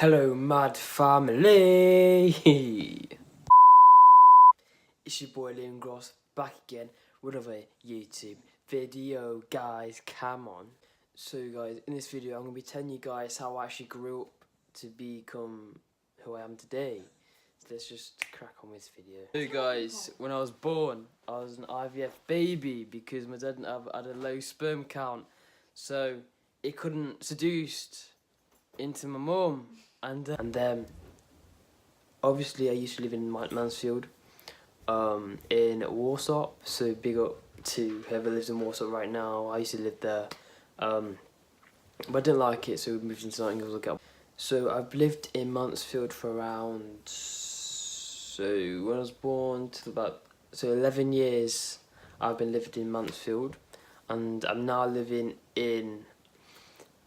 Hello, Mad Family! It's your boy Liam Gross back again with another YouTube video, guys. Come on. So, guys, in this video, I'm going to be telling you guys how I actually grew up to become who I am today. So, let's just crack on with this video. So, guys, when I was born, I was an IVF baby because my dad had a low sperm count. So, it couldn't seduce into my mum. And then, obviously, I used to live in Mansfield, in Warsaw. So big up to whoever lives in Warsaw right now. I used to live there, but I didn't like it, so we moved into Nottingham. So I've lived in Mansfield for around, so when I was born to about 11 years. I've been living in Mansfield, and I'm now living in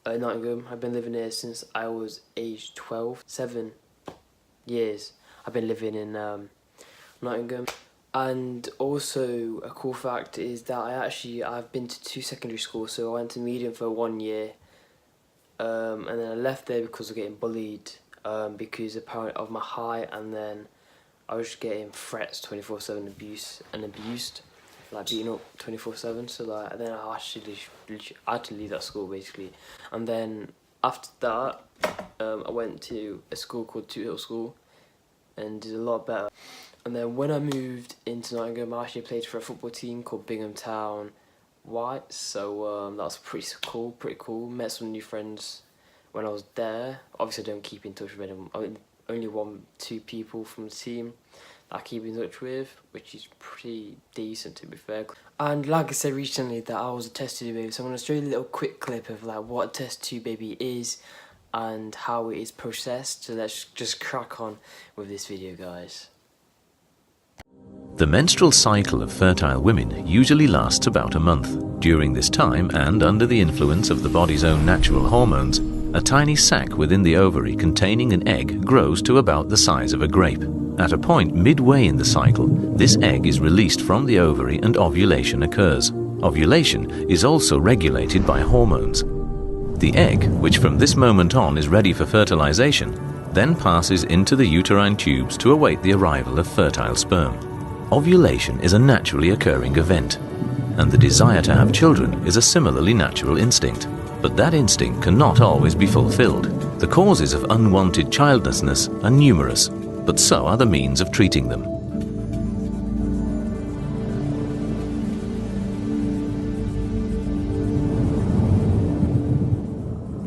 Nottingham. I've been living here since I was age 12, 7 years. I've been living in Nottingham. And also a cool fact is that I've been to 2 secondary schools. So I went to Medium for 1 year, and then I left there because of getting bullied, because apparently of my height, and then I was just getting threats 24/7, abused. Like beating up 24/7, so like then I had to leave that school basically, and then after that I went to a school called Two Hill School and did a lot better. And then when I moved into Nottingham, I actually played for a football team called Bingham Town Whites, so that was pretty cool. Met some new friends when I was there. Obviously I don't keep in touch with them. Only 1-2 people from the team I keep in touch with, which is pretty decent to be fair. And like I said recently that I was a test tube baby, so I'm going to show you a little quick clip of like what a test tube baby is and how it is processed. So let's just crack on with this video, guys. The menstrual cycle of fertile women usually lasts about a month. During this time, and under the influence of the body's own natural hormones, a tiny sac within the ovary containing an egg grows to about the size of a grape. At a point midway in the cycle, this egg is released from the ovary and ovulation occurs. Ovulation is also regulated by hormones. The egg, which from this moment on is ready for fertilization, then passes into the uterine tubes to await the arrival of fertile sperm. Ovulation is a naturally occurring event, and the desire to have children is a similarly natural instinct. But that instinct cannot always be fulfilled. The causes of unwanted childlessness are numerous, but so are the means of treating them.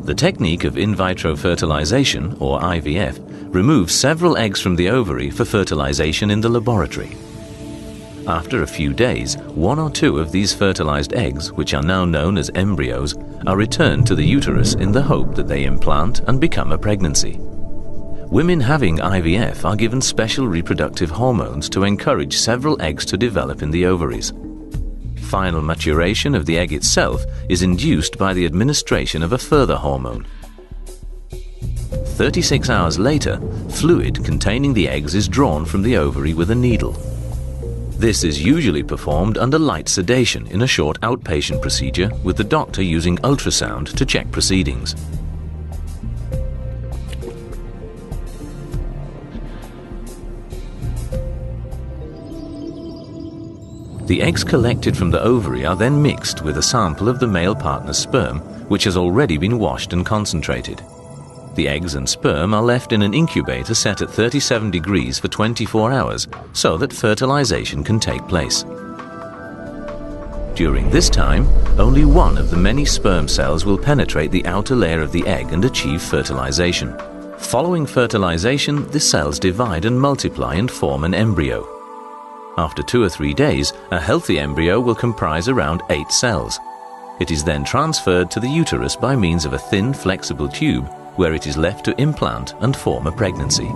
The technique of in vitro fertilization, or IVF, removes several eggs from the ovary for fertilization in the laboratory. After a few days, 1 or 2 of these fertilized eggs, which are now known as embryos, are returned to the uterus in the hope that they implant and become a pregnancy. Women having IVF are given special reproductive hormones to encourage several eggs to develop in the ovaries. Final maturation of the egg itself is induced by the administration of a further hormone. 36 hours later, fluid containing the eggs is drawn from the ovary with a needle. This is usually performed under light sedation in a short outpatient procedure, with the doctor using ultrasound to check proceedings. The eggs collected from the ovary are then mixed with a sample of the male partner's sperm, which has already been washed and concentrated. The eggs and sperm are left in an incubator set at 37 degrees for 24 hours so that fertilization can take place. During this time, only one of the many sperm cells will penetrate the outer layer of the egg and achieve fertilization. Following fertilization, the cells divide and multiply and form an embryo. After 2 or 3 days, a healthy embryo will comprise around 8 cells. It is then transferred to the uterus by means of a thin, flexible tube, where it is left to implant and form a pregnancy.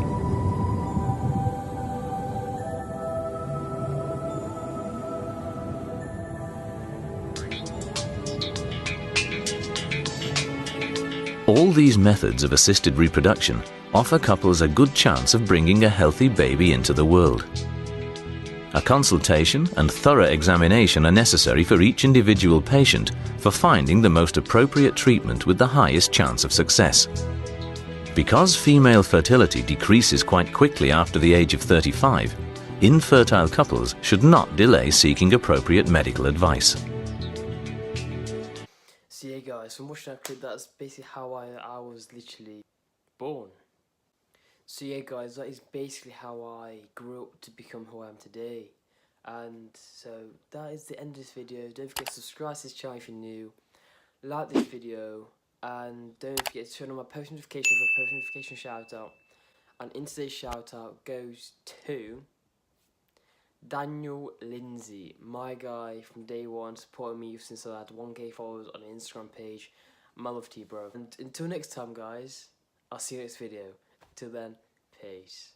All these methods of assisted reproduction offer couples a good chance of bringing a healthy baby into the world. A consultation and thorough examination are necessary for each individual patient for finding the most appropriate treatment with the highest chance of success. Because female fertility decreases quite quickly after the age of 35, infertile couples should not delay seeking appropriate medical advice. So yeah guys, from watching that clip, that's basically how I was literally born. So yeah guys, that is basically how I grew up to become who I am today. And so that is the end of this video. Don't forget to subscribe to this channel if you're new, like this video, and don't forget to turn on my post notifications for post notification shout out. And in today's shout out goes to Daniel Lindsay, my guy from day one, supporting me since I had 1k followers on the Instagram page. My love to you, bro. And until next time guys, I'll see you next video. Till then, peace.